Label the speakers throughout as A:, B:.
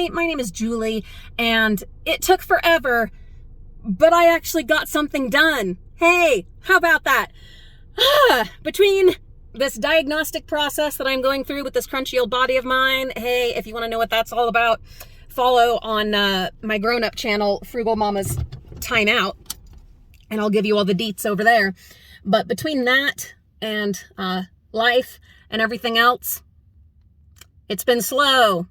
A: Hi, my name is Julie, and it took forever, but I actually got something done. Hey, how about that? Between this diagnostic process that I'm going through with this crunchy old body of mine, hey, if you want to know what that's all about, follow on my grown-up channel, Frugal Mama's Time Out, and I'll give you all the deets over there. But between that and life and everything else, it's been slow.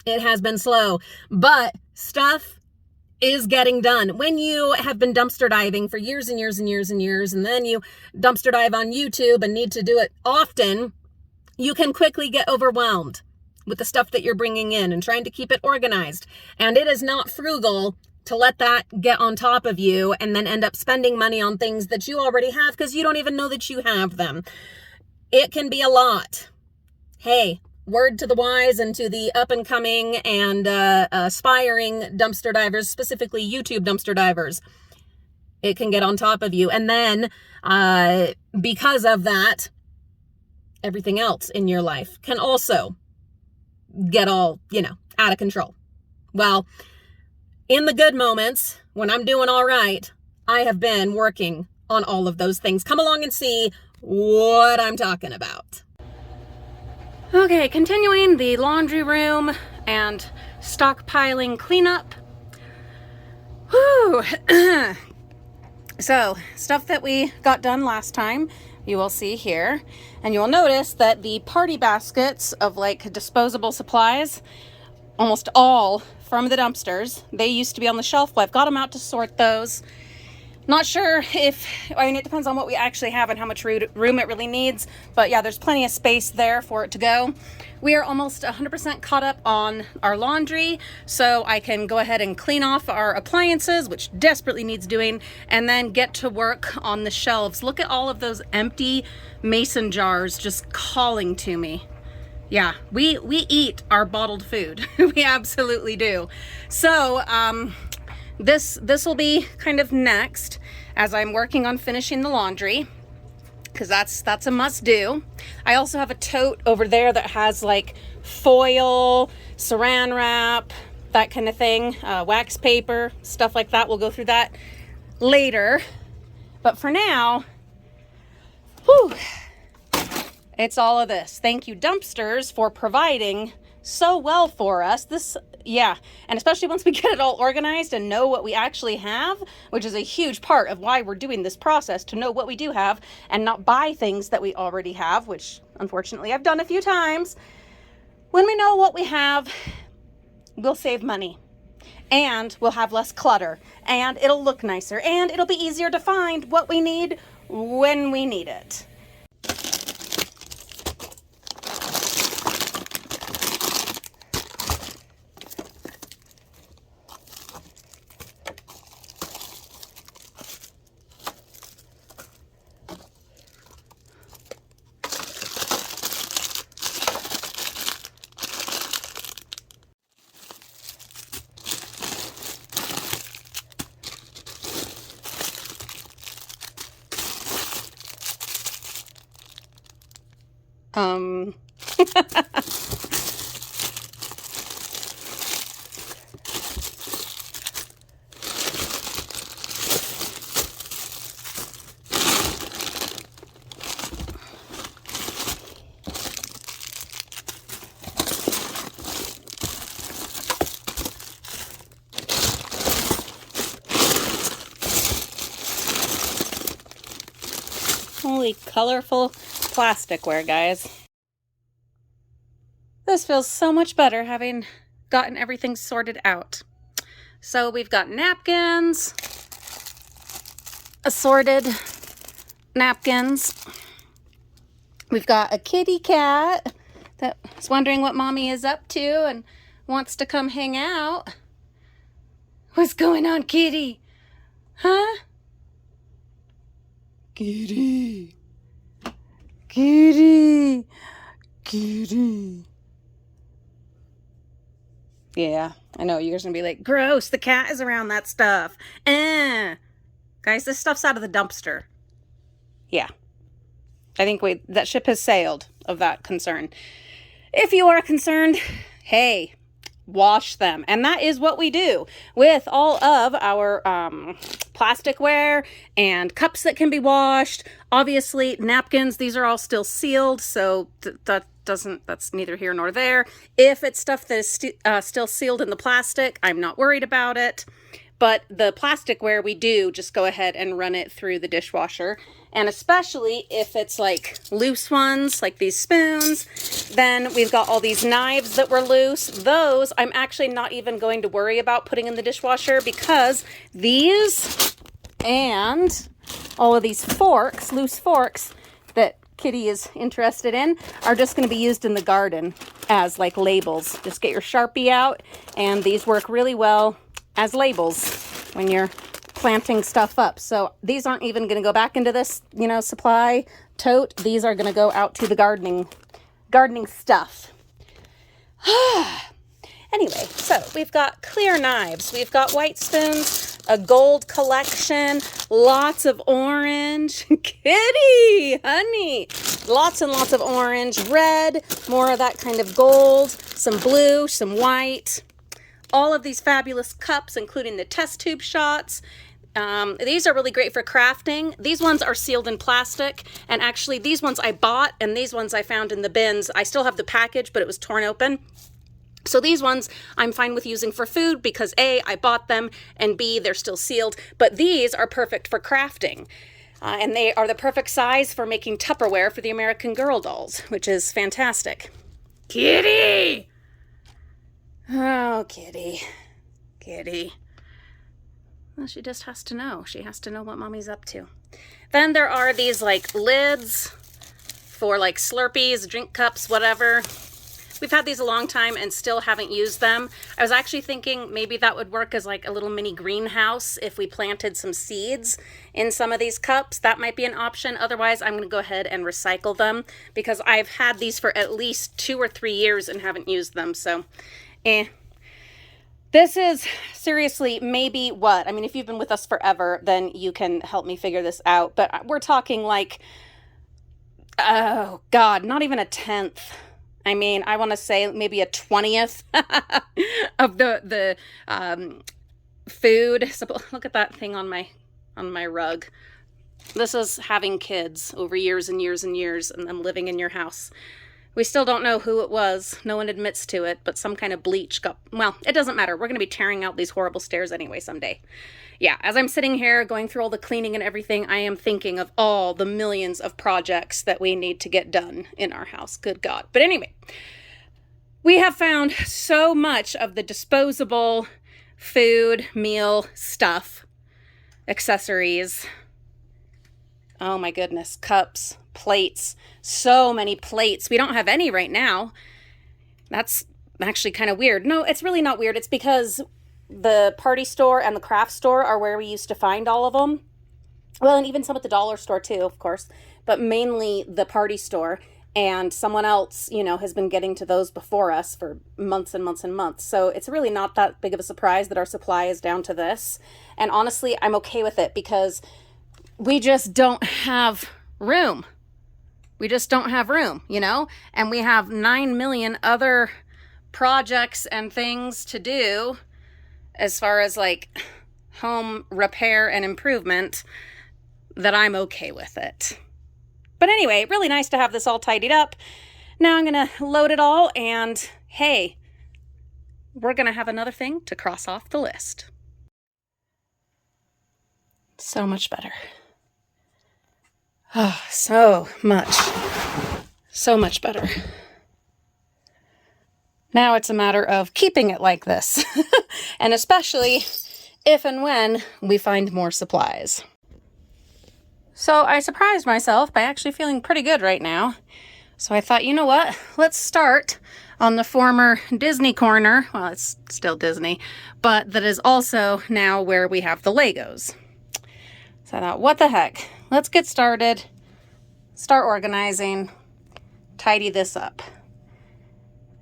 A: It has been slow, but stuff is getting done. When you have been dumpster diving for years and years and years and years, and then you dumpster dive on YouTube and need to do it often, you can quickly get overwhelmed with the stuff that you're bringing in and trying to keep it organized. And it is not frugal to let that get on top of you and then end up spending money on things that you already have because you don't even know that you have them. It can be a lot. Hey, word to the wise and to the up-and-coming and aspiring dumpster divers, specifically YouTube dumpster divers. It can get on top of you. And then because of that, everything else in your life can also get all, out of control. Well, in the good moments, when I'm doing all right, I have been working on all of those things. Come along and see what I'm talking about. Okay, continuing the laundry room and stockpiling cleanup. Whew. So, stuff that we got done last time, you will see here. And you will notice that the party baskets of like disposable supplies, almost all from the dumpsters, they used to be on the shelf. Well, I've got them out to sort those. Not sure if, it depends on what we actually have and how much room it really needs. But yeah, there's plenty of space there for it to go. We are almost 100% caught up on our laundry, so I can go ahead and clean off our appliances, which desperately needs doing, and then get to work on the shelves. Look at all of those empty mason jars just calling to me. Yeah, we eat our bottled food. We absolutely do. So, This will be kind of next as I'm working on finishing the laundry, because that's a must do. I also have a tote over there that has like foil, saran wrap, that kind of thing, wax paper, stuff like that. We'll go through that later. But for now, whew, it's all of this. Thank you, dumpsters, for providing so well for us. And especially once we get it all organized and know what we actually have, which is a huge part of why we're doing this process, to know what we do have and not buy things that we already have, which unfortunately I've done a few times. When we know what we have, we'll save money and we'll have less clutter and it'll look nicer and it'll be easier to find what we need when we need it. Holy colorful plasticware, guys. This feels so much better having gotten everything sorted out. So we've got napkins, assorted napkins. We've got a kitty cat that's wondering what mommy is up to and wants to come hang out. What's going on, kitty? Huh? Kitty. Kitty. Kitty. Yeah, I know, you guys are gonna be like, gross, the cat is around that stuff. Guys, this stuff's out of the dumpster. Yeah. I think that ship has sailed of that concern. If you are concerned, hey, wash them. And that is what we do with all of our plasticware and cups that can be washed. Obviously, napkins, these are all still sealed, so that's neither here nor there. If it's stuff that is still sealed in the plastic, I'm not worried about it. But the plasticware, we do just go ahead and run it through the dishwasher. And especially if it's like loose ones, like these spoons, then we've got all these knives that were loose. Those I'm actually not even going to worry about putting in the dishwasher, because these and all of these forks, loose forks that Kitty is interested in, are just going to be used in the garden as like labels. Just get your Sharpie out, and these work really well as labels when you're planting stuff up. So these aren't even going to go back into this, supply tote. These are going to go out to the gardening stuff. Anyway, so we've got clear knives, we've got white spoons, a gold collection, lots of orange. Kitty, honey, lots and lots of orange, red, more of that kind of gold, some blue, some white. All of these fabulous cups, including the test tube shots. These are really great for crafting. These ones are sealed in plastic, and actually these ones I bought, and these ones I found in the bins. I still have the package, but it was torn open. So these ones I'm fine with using for food because A, I bought them, and B, they're still sealed. But these are perfect for crafting. And they are the perfect size for making Tupperware for the American Girl dolls, which is fantastic. Kitty! Oh, Kitty. Kitty. Well, she just has to know. She has to know what Mommy's up to. Then there are these like lids for like Slurpees, drink cups, whatever. We've had these a long time and still haven't used them. I was actually thinking maybe that would work as like a little mini greenhouse if we planted some seeds in some of these cups. That might be an option. Otherwise, I'm going to go ahead and recycle them because I've had these for at least 2 or 3 years and haven't used them. So, this is seriously maybe what? I mean, if you've been with us forever, then you can help me figure this out. But we're talking like, oh God, not even a 10th. I mean, I want to say maybe a 20th of the food. So look at that thing on my rug. This is having kids over years and years and years and them living in your house. We still don't know who it was. No one admits to it, but some kind of bleach got, well, it doesn't matter. We're going to be tearing out these horrible stairs anyway someday. Yeah, as I'm sitting here going through all the cleaning and everything, I am thinking of all the millions of projects that we need to get done in our house. Good God. But anyway, we have found so much of the disposable food, meal stuff, accessories. Oh my goodness, cups, plates, so many plates. We don't have any right now. That's actually kind of weird. No, it's really not weird. It's because the party store and the craft store are where we used to find all of them. Well, and even some at the dollar store too, of course, but mainly the party store. And someone else, has been getting to those before us for months and months and months. So it's really not that big of a surprise that our supply is down to this. And honestly, I'm okay with it because we just don't have room. We just don't have room, and we have 9 million other projects and things to do as far as like home repair and improvement that I'm okay with it. But anyway, really nice to have this all tidied up. Now I'm going to load it all and hey, we're going to have another thing to cross off the list. So much better. Oh, so much better. Now it's a matter of keeping it like this, and especially if and when we find more supplies. So I surprised myself by actually feeling pretty good right now. So I thought, you know what? Let's start on the former Disney corner. Well, it's still Disney, but that is also now where we have the Legos. So I thought, what the heck? Let's get started, start organizing, tidy this up.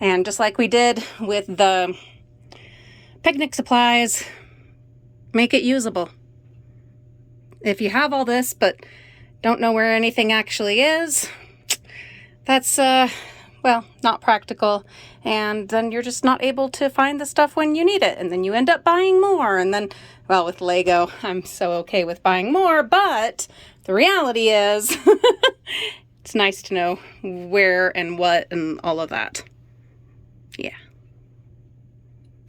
A: And just like we did with the picnic supplies, make it usable. If you have all this but don't know where anything actually is, that's, well, not practical, and then you're just not able to find the stuff when you need it, and then you end up buying more, and then, well, with Lego, I'm so okay with buying more, but the reality is, it's nice to know where and what and all of that. Yeah.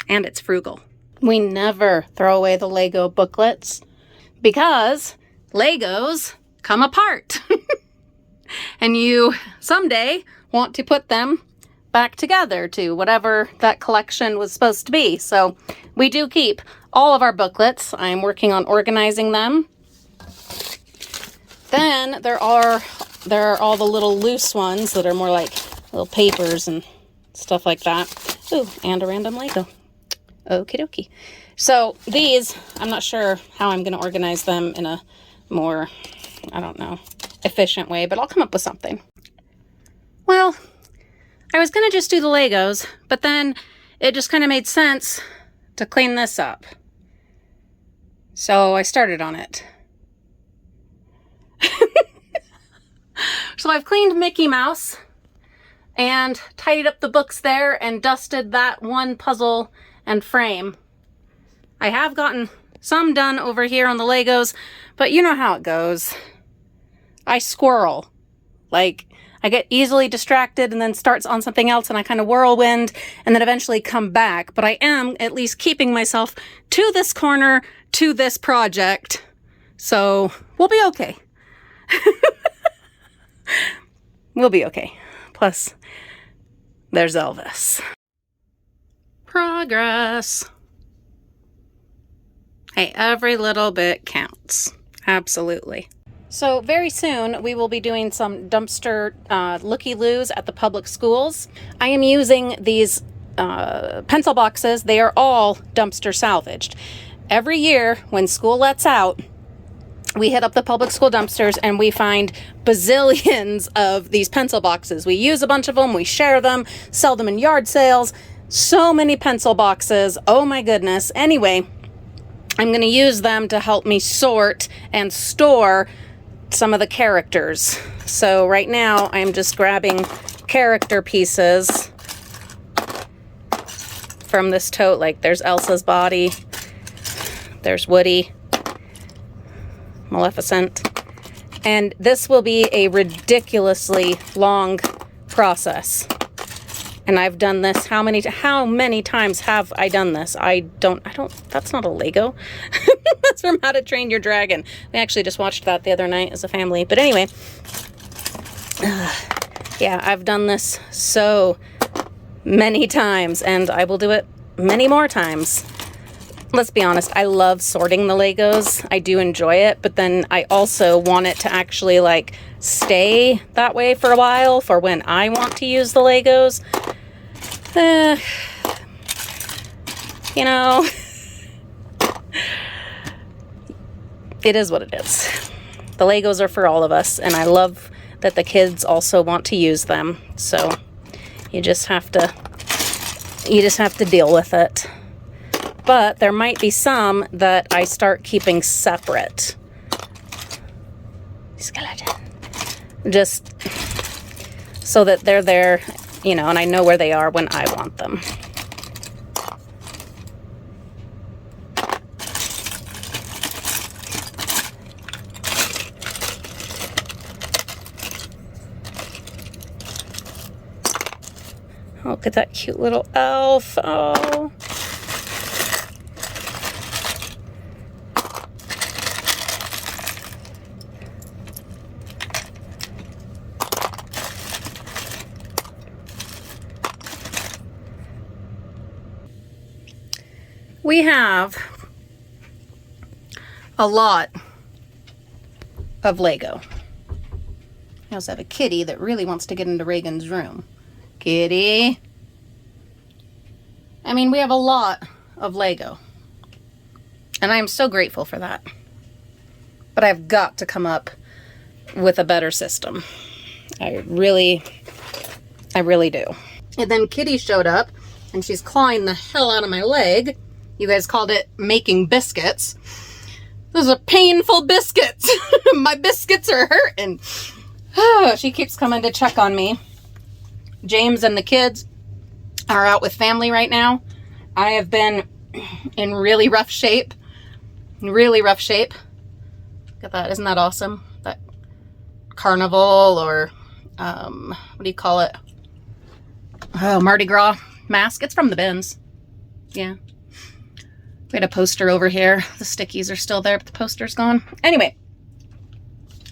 A: And it's frugal. We never throw away the Lego booklets because Legos come apart. And you someday want to put them back together to whatever that collection was supposed to be. So we do keep all of our booklets. I'm working on organizing them. Then there are all the little loose ones that are more like little papers and stuff like that. Ooh, and a random Lego. Okie dokie. So these, I'm not sure how I'm going to organize them in a more, I don't know, efficient way, but I'll come up with something. Well, I was going to just do the Legos, but then it just kind of made sense to clean this up. So I started on it. So I've cleaned Mickey Mouse and tidied up the books there and dusted that one puzzle and frame. I have gotten some done over here on the Legos, but you know how it goes. I squirrel. Like, I get easily distracted and then starts on something else and I kind of whirlwind and then eventually come back. But I am at least keeping myself to this corner, to this project. So we'll be okay. We'll be okay. Plus, there's Elvis. Progress. Hey, every little bit counts. Absolutely. So very soon we will be doing some dumpster looky-loos at the public schools. I am using these pencil boxes. They are all dumpster salvaged. Every year when school lets out, we hit up the public school dumpsters and we find bazillions of these pencil boxes. We use a bunch of them, we share them, sell them in yard sales. So many pencil boxes. Oh my goodness. Anyway, I'm going to use them to help me sort and store some of the characters. So right now I'm just grabbing character pieces from this tote. Like there's Elsa's body, there's Woody, Maleficent, and this will be a ridiculously long process. And I've done this, how many times have I done this? That's not a Lego. That's from How to Train Your Dragon. We actually just watched that the other night as a family. But anyway, yeah, I've done this so many times and I will do it many more times. Let's be honest, I love sorting the Legos. I do enjoy it, but then I also want it to actually like stay that way for a while for when I want to use the Legos. You know, it is what it is. The Legos are for all of us, and I love that the kids also want to use them. So you just have to deal with it. But there might be some that I start keeping separate. Skeleton. Just so that they're there, you know, and I know where they are when I want them. Look at that cute little elf. Oh. We have a lot of Lego. I also have a kitty that really wants to get into Reagan's room. Kitty. I mean, we have a lot of Lego. And I am so grateful for that. But I've got to come up with a better system. I really do. And then Kitty showed up and she's clawing the hell out of my leg. You guys called it making biscuits. Those are painful biscuits. My biscuits are hurting. Oh, she keeps coming to check on me. James and the kids are out with family right now. I have been in really rough shape. Really rough shape. Look at that. Isn't that awesome? That carnival or what do you call it? Oh, Mardi Gras mask. It's from the bins. Yeah. We had a poster over here. The stickies are still there, but the poster's gone. Anyway.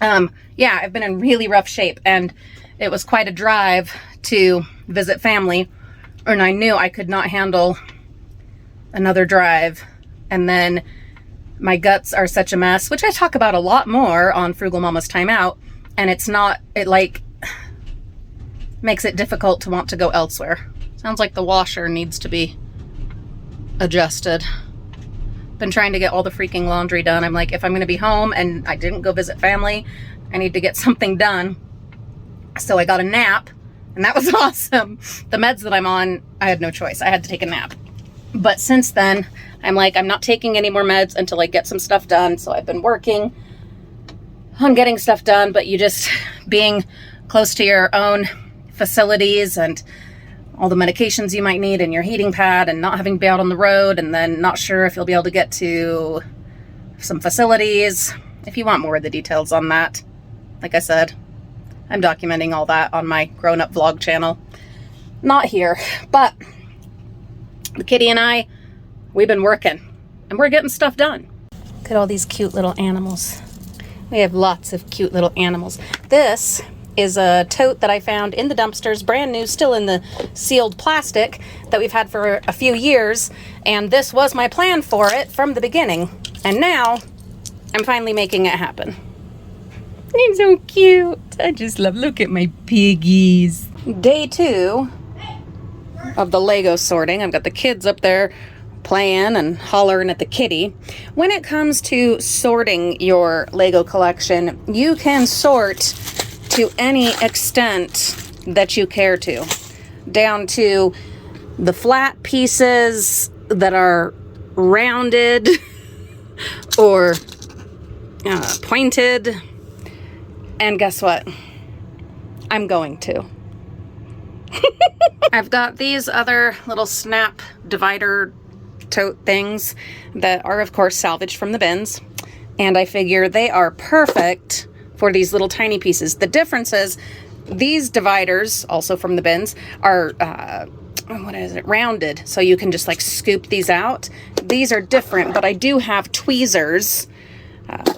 A: Yeah, I've been in really rough shape, and it was quite a drive to visit family, and I knew I could not handle another drive. And then my guts are such a mess, which I talk about a lot more on Frugal Mama's Time Out, and it like makes it difficult to want to go elsewhere. Sounds like the washer needs to be adjusted. Been trying to get all the freaking laundry done. I'm like, if I'm going to be home and I didn't go visit family, I need to get something done. So I got a nap, and that was awesome. The meds that I'm on, I had no choice. I had to take a nap. But since then, I'm like, I'm not taking any more meds until I get some stuff done. So I've been working on getting stuff done, but you just being close to your own facilities and all the medications you might need and your heating pad, and not having to be out on the road, and then not sure if you'll be able to get to some facilities. If you want more of the details on that, like I said, I'm documenting all that on my grown-up vlog channel. Not here, but the kitty and I, we've been working, and we're getting stuff done. Look at all these cute little animals. We have lots of cute little animals. This is a tote that I found in the dumpsters, brand new, still in the sealed plastic that we've had for a few years. And this was my plan for it from the beginning. And now I'm finally making it happen. He's so cute. I just look at my piggies. Day 2 of the Lego sorting. I've got the kids up there playing and hollering at the kitty. When it comes to sorting your Lego collection, you can sort to any extent that you care to, down to the flat pieces that are rounded or pointed. And guess what? I'm going to. I've got these other little snap divider tote things that are, of course, salvaged from the bins. And I figure they are perfect for these little tiny pieces. The difference is these dividers, also from the bins, are, rounded. So you can just like scoop these out. These are different, but I do have tweezers,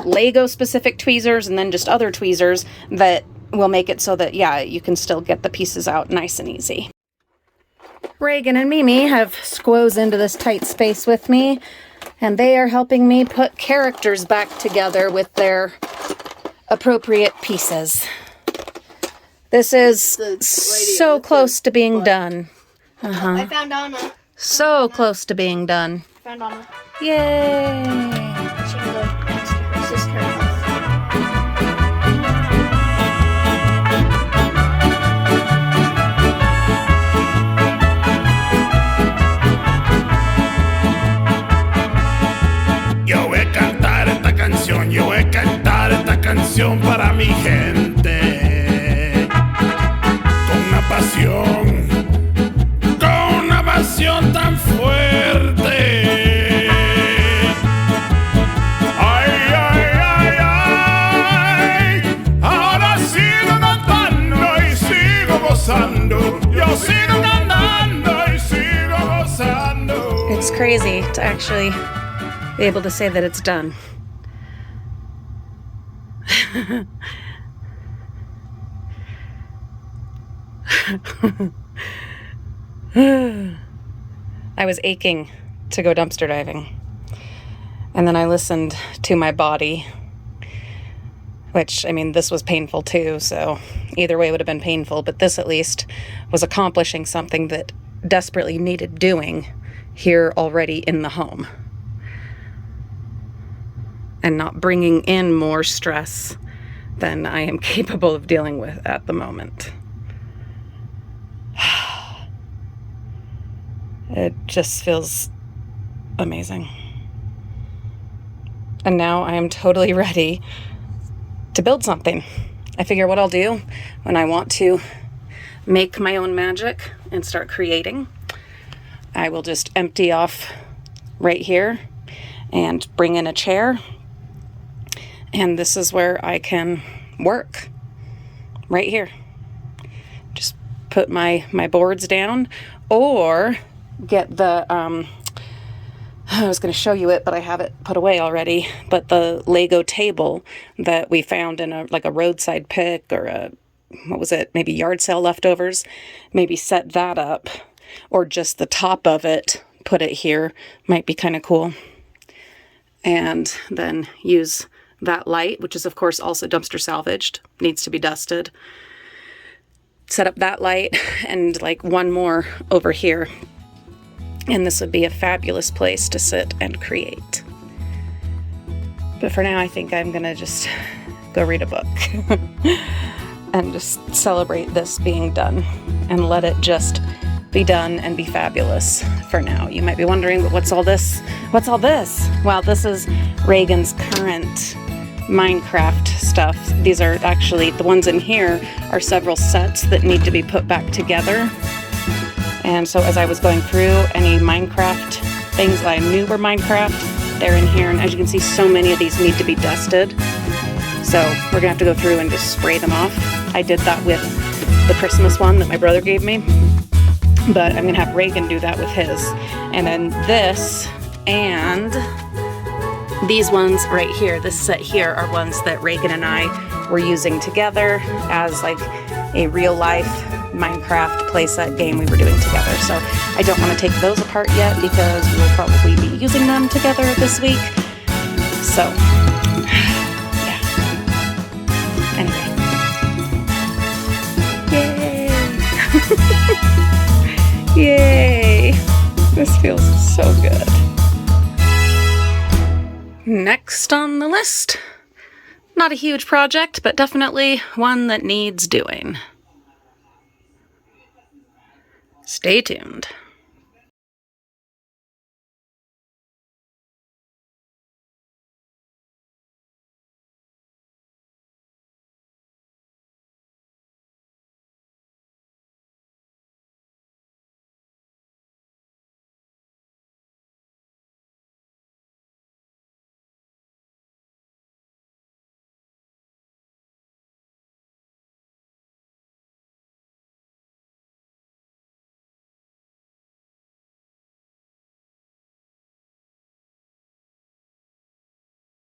A: Lego specific tweezers, and then just other tweezers that will make it so that, yeah, you can still get the pieces out nice and easy. Reagan and Mimi have squoze into this tight space with me, and they are helping me put characters back together with their appropriate pieces. This is so close to being done.
B: I found Anna.
A: So close to being done.
B: Found Anna.
A: Yay!
B: She can go next to her sister.
C: Yo voy a cantar esta canción, yo voy a cantar esta canción para mi gente. Con una pasión tan fuerte. Ay, ay, ay, ay. Ahora sigo cantando y sigo gozando. Yo sigo cantando y sigo gozando.
A: It's crazy to actually be able to say that it's done. I was aching to go dumpster diving. And then I listened to my body, which, I mean, this was painful too, so either way would have been painful, but this at least was accomplishing something that desperately needed doing here already in the home. And not bringing in more stress than I am capable of dealing with at the moment. It just feels amazing. And now I am totally ready to build something. I figure what I'll do when I want to make my own magic and start creating, I will just empty off right here and bring in a chair. And this is where I can work, right here. Just put my boards down, or get the, I was going to show you it, but I have it put away already, but the Lego table that we found in a roadside pick, or what was it, maybe yard sale leftovers, maybe set that up, or just the top of it, put it here, might be kind of cool. And then use that light, which is of course also dumpster salvaged, needs to be dusted. Set up that light and like one more over here. And this would be a fabulous place to sit and create. But for now, I think I'm gonna just go read a book and just celebrate this being done and let it just be done and be fabulous for now. You might be wondering, but what's all this? What's all this? Well, this is Reagan's current Minecraft stuff. These are actually, the ones in here are several sets that need to be put back together. And so as I was going through any Minecraft things that I knew were Minecraft, they're in here. And as you can see, so many of these need to be dusted. So we're gonna have to go through and just spray them off. I did that with the Christmas one that my brother gave me, but I'm gonna have Reagan do that with his. And then this and these ones right here, this set here, are ones that Reagan and I were using together as like a real life Minecraft playset game we were doing together. So I don't want to take those apart yet because we'll probably be using them together this week. So yeah. Anyway. Yay! Yay! This feels so good. Next on the list, not a huge project, but definitely one that needs doing. Stay tuned.